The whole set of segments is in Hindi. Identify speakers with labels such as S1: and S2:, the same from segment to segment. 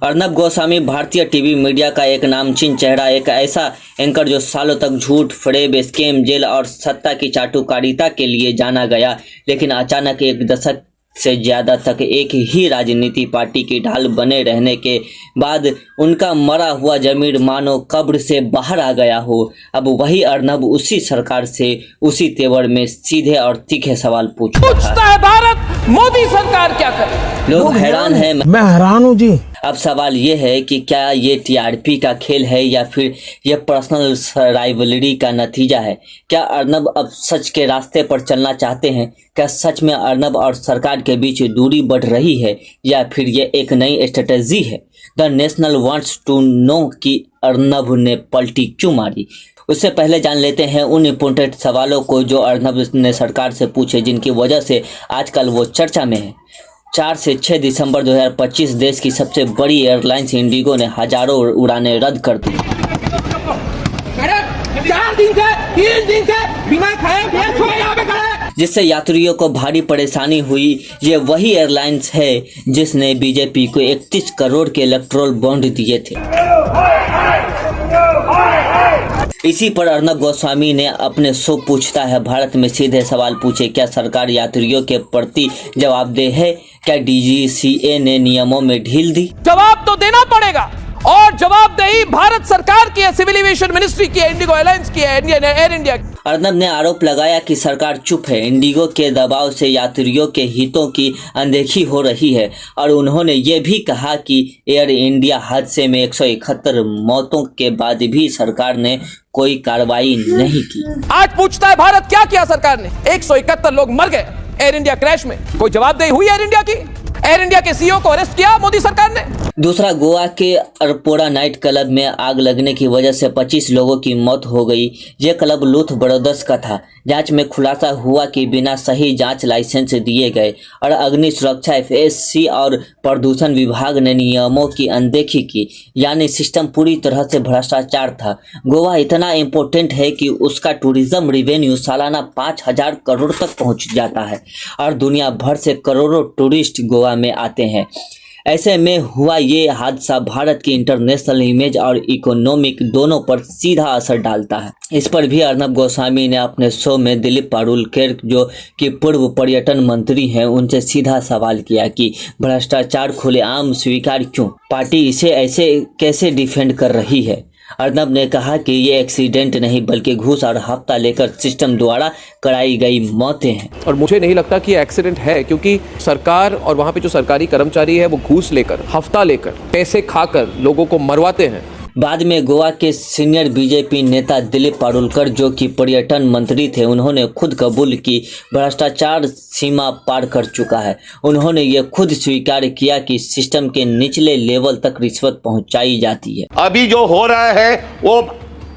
S1: अर्नब गोस्वामी भारतीय टीवी मीडिया का एक नामचीन चेहरा, एक ऐसा एंकर जो सालों तक झूठ, फरेब, स्कैम, जेल और सत्ता की चाटुकारिता के लिए जाना गया, लेकिन अचानक एक दशक से ज्यादा तक एक ही राजनीति पार्टी की ढाल बने रहने के बाद उनका मरा हुआ जमीर मानो कब्र से बाहर आ गया हो। अब वही अर्नब उसी सरकार से उसी तेवर में सीधे और तीखे सवाल पूछता
S2: है, भारत मोदी सरकार क्या करे?
S1: लोग हैरान हैं।
S3: मैं हैरान हूँ जी।
S1: अब सवाल ये है कि क्या ये टीआरपी का खेल है या फिर ये पर्सनल राइवलरी का नतीजा है? क्या अर्नब अब सच के रास्ते पर चलना चाहते हैं? क्या सच में अर्नब और सरकार के बीच दूरी बढ़ रही है या फिर ये एक नई स्ट्रेटजी है? The national wants to know कि अर्नब ने पलटी क्यों मारी। उससे पहले जान लेते हैं उन इम्पोर्टेंट सवालों को जो अर्नब ने सरकार से पूछे, जिनकी वजह से आजकल वो चर्चा में है। 4 से 6 दिसंबर 2025 देश की सबसे बड़ी एयरलाइंस इंडिगो ने हजारों उड़ानें रद्द कर दी।
S2: 3 दिन से बिना खाए यहाँ पे खड़े,
S1: जिससे यात्रियों को भारी परेशानी हुई। ये वही एयरलाइंस है जिसने बीजेपी को 31 करोड़ के इलेक्टोरल बॉन्ड दिए थे। इसी पर अर्नब गोस्वामी ने अपने शो पूछता है भारत में सीधे सवाल पूछे। क्या सरकार यात्रियों के प्रति जवाबदेह है? क्या डीजीसीए ने नियमों में ढील दी?
S2: जवाब तो देना पड़ेगा और जवाबदेही भारत सरकार की है, सिविल एविएशन मिनिस्ट्री की है, इंडिगो एयरलाइंस की है, एयर इंडिया की।
S1: अर्नब ने आरोप लगाया कि सरकार चुप है, इंडिगो के दबाव से यात्रियों के हितों की अनदेखी हो रही है और उन्होंने ये भी कहा कि एयर इंडिया हादसे में 171 मौतों के बाद भी सरकार ने कोई कार्रवाई नहीं की।
S2: आज पूछता है भारत क्या किया सरकार ने? 171 लोग मर गए एयर इंडिया क्रैश में, कोई जवाबदेही हुई एयर इंडिया की? एयर इंडिया के सीईओ को अरेस्ट किया मोदी सरकार ने।
S1: दूसरा, गोवा के अरपोरा नाइट क्लब में आग लगने की वजह से 25 लोगों की मौत हो गई। यह क्लब लूथ ब्रदर्स का था। जांच में खुलासा हुआ कि बिना सही जांच लाइसेंस दिए गए और अग्नि सुरक्षा एफएससी और प्रदूषण विभाग ने नियमों की अनदेखी की, यानी सिस्टम पूरी तरह से भ्रष्टाचार था। गोवा इतना इम्पोर्टेंट है कि उसका टूरिज्म रिवेन्यू सालाना 5000 करोड़ तक पहुंच जाता है और दुनिया भर से करोड़ों टूरिस्ट गोवा में आते हैं। ऐसे में हुआ ये हादसा भारत की इंटरनेशनल इमेज और इकोनॉमिक दोनों पर सीधा असर डालता है। इस पर भी अर्नब गोस्वामी ने अपने शो में दिलीप पारुलकर, जो कि पूर्व पर्यटन मंत्री हैं, उनसे सीधा सवाल किया कि भ्रष्टाचार खुलेआम स्वीकार क्यों? पार्टी इसे ऐसे कैसे डिफेंड कर रही है? अर्नब ने कहा कि ये एक्सीडेंट नहीं बल्कि घूस और हफ्ता लेकर सिस्टम द्वारा कराई गई मौतें हैं।
S4: और मुझे नहीं लगता कि एक्सीडेंट है, क्योंकि सरकार और वहाँ पे जो सरकारी कर्मचारी है वो घूस लेकर, हफ्ता लेकर, पैसे खाकर लोगों को मरवाते हैं।
S1: बाद में गोवा के सीनियर बीजेपी नेता दिलीप पारुलकर, जो कि पर्यटन मंत्री थे, उन्होंने खुद कबूल की भ्रष्टाचार सीमा पार कर चुका है। उन्होंने ये खुद स्वीकार किया कि सिस्टम के निचले लेवल तक रिश्वत पहुंचाई जाती है।
S5: अभी जो हो रहा है वो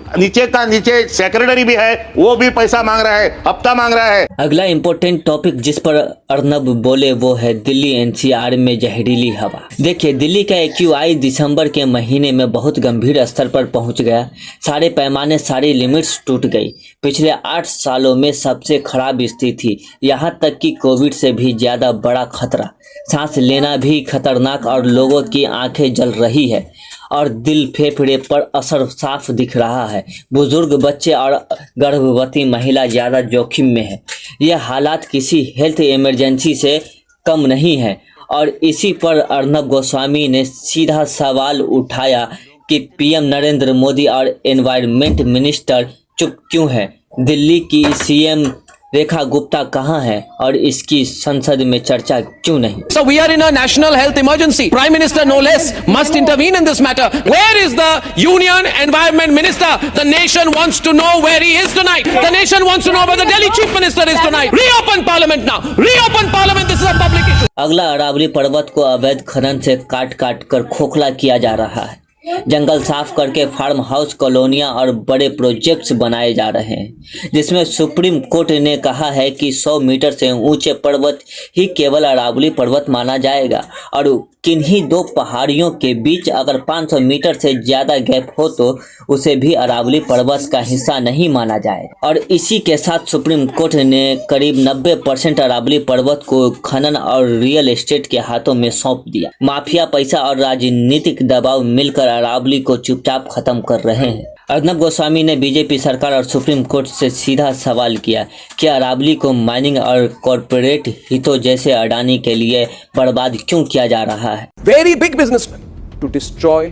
S5: नीचे का नीचे सेक्रेटरी भी है, वो भी पैसा मांग रहा है, हफ्ता मांग रहा है।
S1: अगला इम्पोर्टेंट टॉपिक जिस पर अर्नब बोले वो है दिल्ली एनसीआर में जहरीली हवा। देखिए, दिल्ली का एक्यूआई दिसंबर के महीने में बहुत गंभीर स्तर पर पहुंच गया। सारे पैमाने, सारी लिमिट्स टूट गई। पिछले 8 सालों में सबसे खराब स्थिति, यहाँ तक कि कोविड से भी ज्यादा बड़ा खतरा। सांस लेना भी खतरनाक और लोगों की आंखें जल रही है और दिल फेफड़े पर असर साफ दिख रहा है। बुजुर्ग, बच्चे और गर्भवती महिला ज़्यादा जोखिम में है। यह हालात किसी हेल्थ इमरजेंसी से कम नहीं है और इसी पर अर्नब गोस्वामी ने सीधा सवाल उठाया कि पीएम नरेंद्र मोदी और एनवायरनमेंट मिनिस्टर चुप क्यों है? दिल्ली की सीएम रेखा गुप्ता कहाँ है और इसकी संसद में चर्चा क्यों नहीं?
S2: So we are in a national health emergency. Prime Minister, no less, must intervene in this matter. Where is the Union Environment Minister? The nation wants to know where he is tonight. The nation wants to know where the Delhi Chief Minister is tonight. Reopen Parliament now. Reopen Parliament. This is a public issue.
S1: अगला, अरावली पर्वत को अवैध खनन से काट काट कर खोखला किया जा रहा है। जंगल साफ करके फार्म हाउस, कॉलोनियां और बड़े प्रोजेक्ट्स बनाए जा रहे हैं, जिसमें सुप्रीम कोर्ट ने कहा है कि 100 मीटर से ऊंचे पर्वत ही केवल अरावली पर्वत माना जाएगा और किन्हीं दो पहाड़ियों के बीच अगर 500 मीटर से ज्यादा गैप हो तो उसे भी अरावली पर्वत का हिस्सा नहीं माना जाए। और इसी के साथ सुप्रीम कोर्ट ने करीब 90% अरावली पर्वत को खनन और रियल एस्टेट के हाथों में सौंप दिया। माफिया, पैसा और राजनीतिक दबाव मिलकर अरावली को चुपचाप खत्म कर रहे हैं। अर्नब गोस्वामी ने बीजेपी सरकार और सुप्रीम कोर्ट से सीधा सवाल किया कि अरावली को माइनिंग और कॉरपोरेट हितों जैसे अडानी के लिए बर्बाद क्यों किया जा रहा है।
S4: Very big businessmen to destroy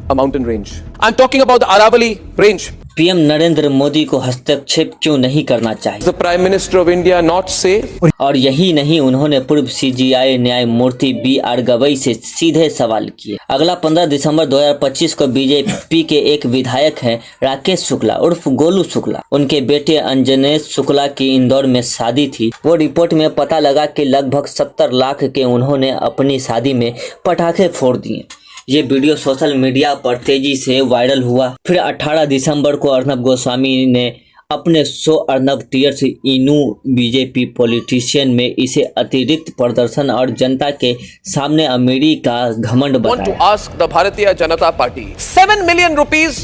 S4: a mountain range. I'm talking about the Aravalli range.
S1: PM Narendra Modi को हस्तक्षेप क्यों नहीं करना चाहिए।
S4: The Prime Minister of India not say.
S1: और यही नहीं, उन्होंने पूर्व सीजीआई न्यायमूर्ति BR गवई से सीधे सवाल किए। अगला 15 दिसंबर 2025 को बीजेपी के एक विधायक हैं राकेश शुक्ला उर्फ गोलू शुक्ला, उनके बेटे अंजनेश शुक्ला की इंदौर में शादी थी। वो रिपोर्ट में पता लगा कि लगभग 70 लाख के उन्होंने अपनी शादी में पटाखे फोड़ दिए। ये वीडियो सोशल मीडिया पर तेजी से वायरल हुआ। फिर 18 दिसंबर को अर्नब गोस्वामी ने अपने शो अर्नब टीयर्स इनू बीजेपी पॉलिटिशियन में इसे अतिरिक्त प्रदर्शन और जनता के सामने अमीरी का घमंड
S4: Want to
S1: बताया।
S4: ask the Bharatiya Janata Party 7 million rupees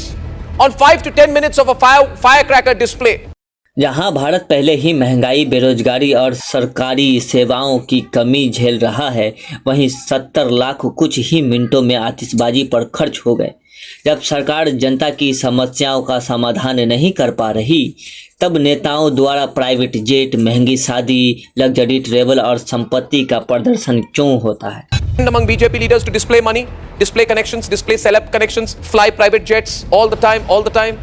S4: on 5 to 10 minutes of a firecracker display.
S1: जहां भारत पहले ही महंगाई, बेरोजगारी और सरकारी सेवाओं की कमी झेल रहा है, वहीं 70 लाख कुछ ही मिनटों में आतिशबाजी पर खर्च हो गए। जब सरकार जनता की समस्याओं का समाधान नहीं कर पा रही, तब नेताओं द्वारा प्राइवेट जेट, महंगी शादी, लग्जरी ट्रेवल और संपत्ति का प्रदर्शन क्यों होता है।
S4: Among BJP leaders to display money, display connections, display celeb connections, fly private jets all the time.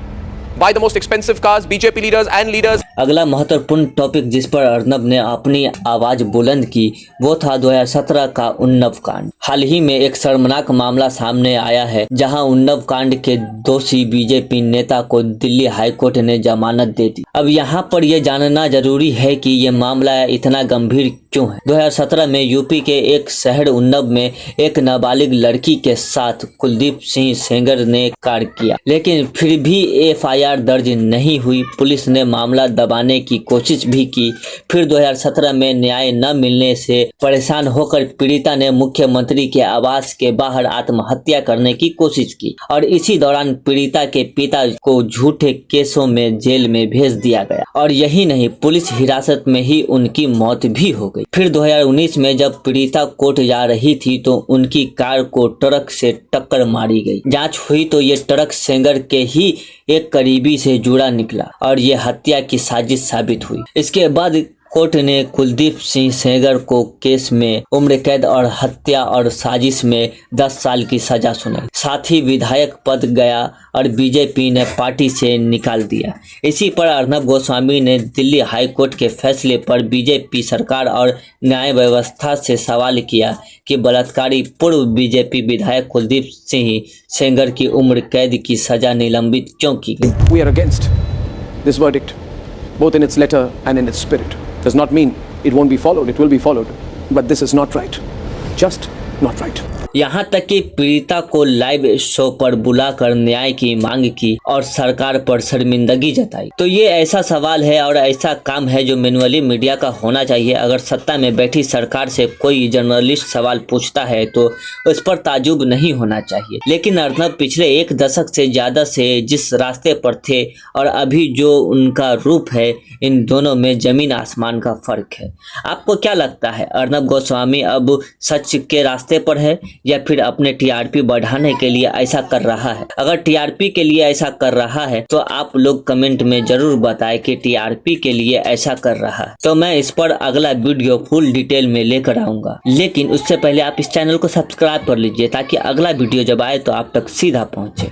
S4: Buy the most expensive cars, BJP leaders and leaders.
S1: अगला महत्वपूर्ण टॉपिक जिस पर अर्नब ने अपनी आवाज बुलंद की वो था 2017 का उन्नाव कांड। हाल ही में एक शर्मनाक मामला सामने आया है, जहां उन्नाव कांड के दोषी बीजेपी नेता को दिल्ली हाईकोर्ट ने जमानत दे दी। अब यहां पर यह जानना जरूरी है कि यह मामला इतना गंभीर क्यों है। 2017 में यूपी के एक शहर उन्नाव में एक नाबालिग लड़की के साथ कुलदीप सिंह सेंगर ने कार्य किया, लेकिन फिर भी FIR दर्ज नहीं हुई। पुलिस ने मामला दबाने की कोशिश भी की। फिर 2017 में न्याय न मिलने से परेशान होकर पीड़िता ने मुख्यमंत्री के आवास के बाहर आत्महत्या करने की कोशिश की और इसी दौरान पीड़िता के पिता को झूठे केसों में जेल में भेज दिया गया और यही नहीं, पुलिस हिरासत में ही उनकी मौत भी हो गई। फिर 2019 में जब पीड़िता कोर्ट जा रही थी तो उनकी कार को ट्रक से टक्कर मारी गई। जांच हुई तो ये ट्रक सेंगर के ही एक करीबी से जुड़ा निकला और ये हत्या की साजिश साबित हुई। इसके बाद कोर्ट ने कुलदीप सिंह सेंगर को केस में उम्र कैद और हत्या और साजिश में 10 साल की सजा सुनाई। साथ ही विधायक पद गया और बीजेपी ने पार्टी से निकाल दिया। इसी पर अर्नब गोस्वामी ने दिल्ली हाईकोर्ट के फैसले पर बीजेपी सरकार और न्याय व्यवस्था से सवाल किया कि बलात्कारी पूर्व बीजेपी विधायक कुलदीप सिंह सेंगर की उम्र कैद की सजा निलंबित क्यों की गई।
S4: We are against this verdict, both in its letter and in its spirit. Does not mean it won't be followed, it will be followed. But this is not right. Just not right.
S1: यहाँ तक कि पीड़िता को लाइव शो पर बुलाकर न्याय की मांग की और सरकार पर शर्मिंदगी जताई। तो ये ऐसा सवाल है और ऐसा काम है जो मैनुअली मीडिया का होना चाहिए। अगर सत्ता में बैठी सरकार से कोई जर्नलिस्ट सवाल पूछता है तो उस पर ताजुब नहीं होना चाहिए। लेकिन अर्नब पिछले 1 दशक से ज्यादा से जिस रास्ते पर थे और अभी जो उनका रूप है, इन दोनों में जमीन आसमान का फर्क है। आपको क्या लगता है, अर्नब गोस्वामी अब सच के रास्ते पर है या फिर अपने TRP बढ़ाने के लिए ऐसा कर रहा है? अगर TRP के लिए ऐसा कर रहा है तो आप लोग कमेंट में जरूर बताएं कि TRP के लिए ऐसा कर रहा है, तो मैं इस पर अगला वीडियो फुल डिटेल में लेकर आऊंगा। लेकिन उससे पहले आप इस चैनल को सब्सक्राइब कर लीजिए ताकि अगला वीडियो जब आए तो आप तक सीधा पहुंचे।